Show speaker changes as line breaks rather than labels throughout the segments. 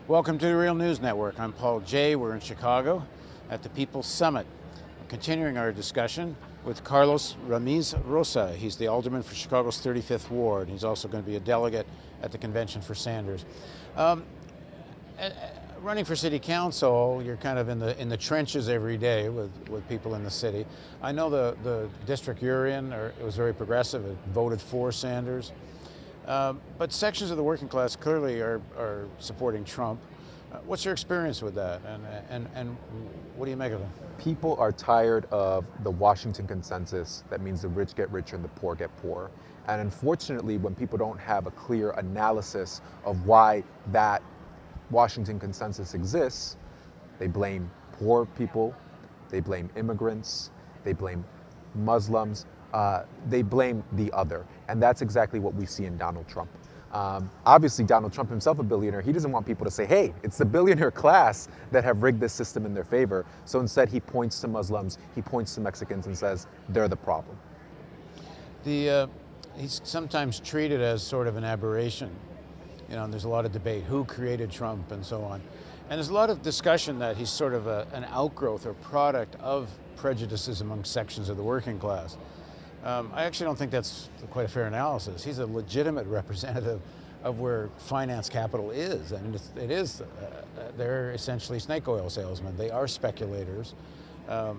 Welcome to the Real News Network. I'm Paul Jay. We're in Chicago at the People's Summit, continuing our discussion with Carlos Ramirez-Rosa. He's the alderman for Chicago's 35th Ward. He's also going to be a delegate at the convention for Sanders. Running for city council, you're kind of in the trenches every day with people in the city. I know the district you're in it was very progressive. It voted for Sanders. But sections of the working class clearly are supporting Trump. What's your experience with that, and what do you make of it?
People are tired of the Washington consensus that means the rich get richer and the poor get poorer. And unfortunately, when people don't have a clear analysis of why that Washington consensus exists, they blame poor people, they blame immigrants, they blame Muslims, they blame the other. And that's exactly what we see in Donald Trump. Obviously, Donald Trump himself, a billionaire, he doesn't want people to say, hey, it's the billionaire class that have rigged this system in their favor. So instead, he points to Muslims, he points to Mexicans and says, they're the problem.
He's sometimes treated as sort of an aberration. You know, and there's a lot of debate, who created Trump and so on. And there's a lot of discussion that he's sort of an outgrowth or product of prejudices among sections of the working class. I actually don't think that's quite a fair analysis. He's a legitimate representative of where finance capital is. I mean, they're essentially snake oil salesmen. They are speculators. But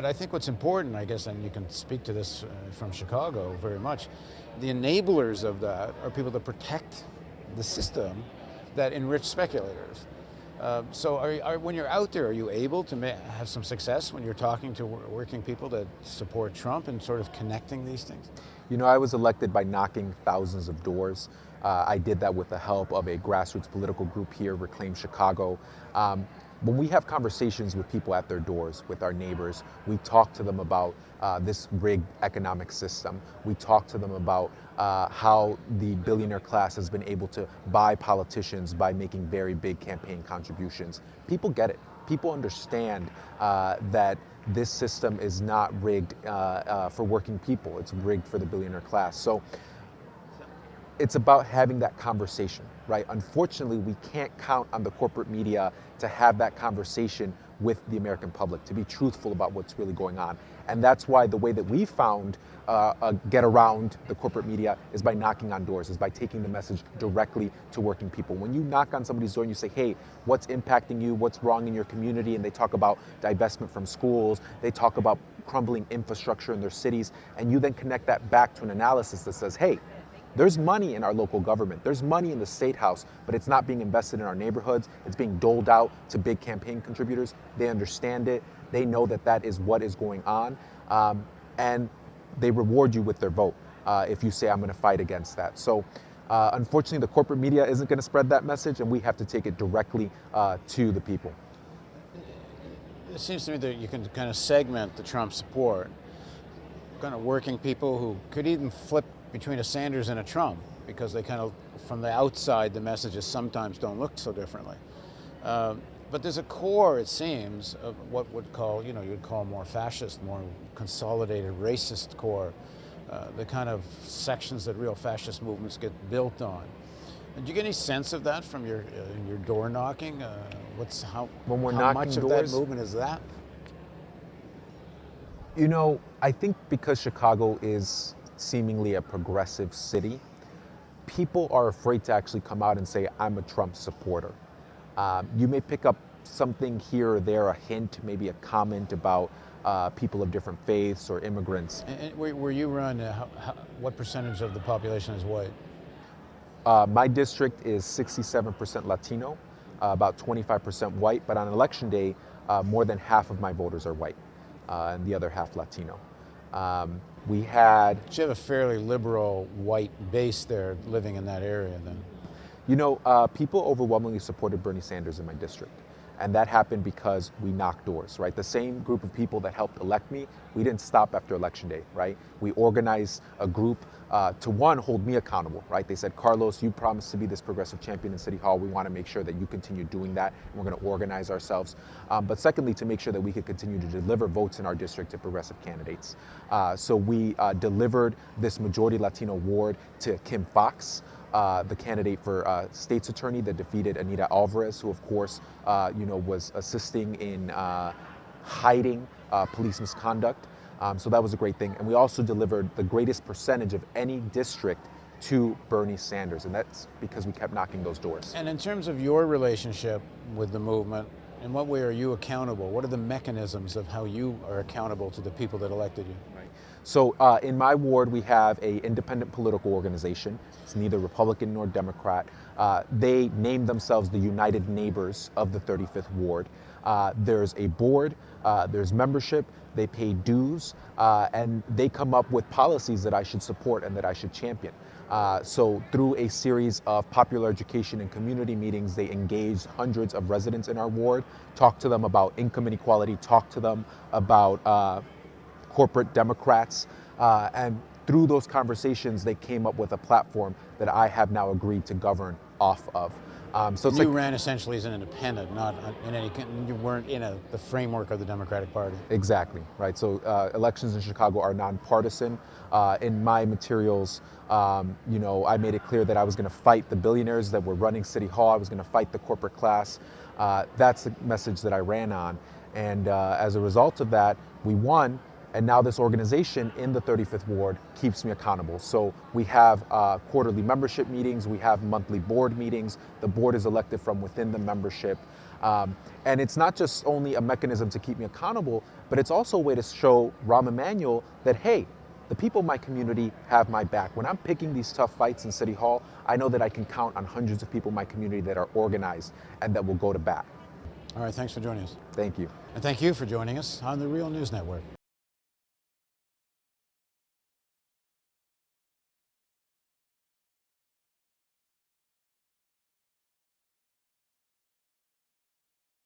I think what's important, I guess, and you can speak to this from Chicago very much, the enablers of that are people that protect the system that enrich speculators. So when you're out there, are you able to have some success when you're talking to working people that support Trump and sort of connecting these things?
You know, I was elected by knocking thousands of doors. I did that with the help of a grassroots political group here, Reclaim Chicago. When we have conversations with people at their doors, with our neighbors, we talk to them about this rigged economic system. We talk to them about how the billionaire class has been able to buy politicians by making very big campaign contributions. People get it. People understand that this system is not rigged for working people. It's rigged for the billionaire class. So it's about having that conversation, right? Unfortunately, we can't count on the corporate media to have that conversation with the American public, to be truthful about what's really going on. And that's why the way that we found get around the corporate media is by knocking on doors, is by taking the message directly to working people. When you knock on somebody's door and you say, hey, what's impacting you? What's wrong in your community? And they talk about divestment from schools. They talk about crumbling infrastructure in their cities. And you then connect that back to an analysis that says, hey, there's money in our local government. There's money in the state house, but it's not being invested in our neighborhoods. It's being doled out to big campaign contributors. They understand it. They know that that is what is going on. And they reward you with their vote if you say, I'm going to fight against that. So unfortunately, the corporate media isn't going to spread that message, and we have to take it directly to the people.
It seems to me that you can kind of segment the Trump support, kind of working people who could even flip between a Sanders and a Trump, because they kind of, from the outside, the messages sometimes don't look so differently. But there's a core, it seems, of what you'd call more fascist, more consolidated racist core, the kind of sections that real fascist movements get built on. Do you get any sense of that from your door knocking? How much of that movement is that?
You know, I think because Chicago is seemingly a progressive city, people are afraid to actually come out and say, I'm a Trump supporter. You may pick up something here or there, a hint, maybe a comment about people of different faiths or immigrants.
And where you run, what percentage of the population is white?
My district is 67% Latino, about 25% white, but on election day, more than half of my voters are white, and the other half Latino. You have
a fairly liberal white base there living in that area then.
You know, people overwhelmingly supported Bernie Sanders in my district. And that happened because we knocked doors, right? The same group of people that helped elect me, we didn't stop after election day, right? We organized a group to, one, hold me accountable, right? They said, Carlos, you promised to be this progressive champion in City Hall. We want to make sure that you continue doing that. And we're going to organize ourselves. But secondly, to make sure that we could continue to deliver votes in our district to progressive candidates. So we delivered this majority Latino ward to Kim Foxx. the candidate for state's attorney that defeated Anita Alvarez, who of course, was assisting in hiding police misconduct. So that was a great thing. And we also delivered the greatest percentage of any district to Bernie Sanders, and that's because we kept knocking those doors.
And in terms of your relationship with the movement, in what way are you accountable? What are the mechanisms of how you are accountable to the people that elected you?
Right. So in my ward, we have an independent political organization. It's neither Republican nor Democrat. They named themselves the United Neighbors of the 35th Ward. There's a board, there's membership, they pay dues, and they come up with policies that I should support and that I should champion. So through a series of popular education and community meetings, they engaged hundreds of residents in our ward, talked to them about income inequality, talked to them about corporate Democrats, and through those conversations, they came up with a platform that I have now agreed to govern off of.
So you ran essentially as an independent, not in any. You weren't in the framework of the Democratic Party.
Exactly, right. So elections in Chicago are nonpartisan. In my materials, I made it clear that I was going to fight the billionaires that were running City Hall. I was going to fight the corporate class. That's the message that I ran on, and as a result of that, we won. And now this organization in the 35th Ward keeps me accountable. So we have quarterly membership meetings, we have monthly board meetings. The board is elected from within the membership. And it's not just only a mechanism to keep me accountable, but it's also a way to show Rahm Emanuel that, hey, the people in my community have my back. When I'm picking these tough fights in City Hall, I know that I can count on hundreds of people in my community that are organized and that will go to bat.
All right, thanks for joining us.
Thank you.
And thank you for joining us on the Real News Network.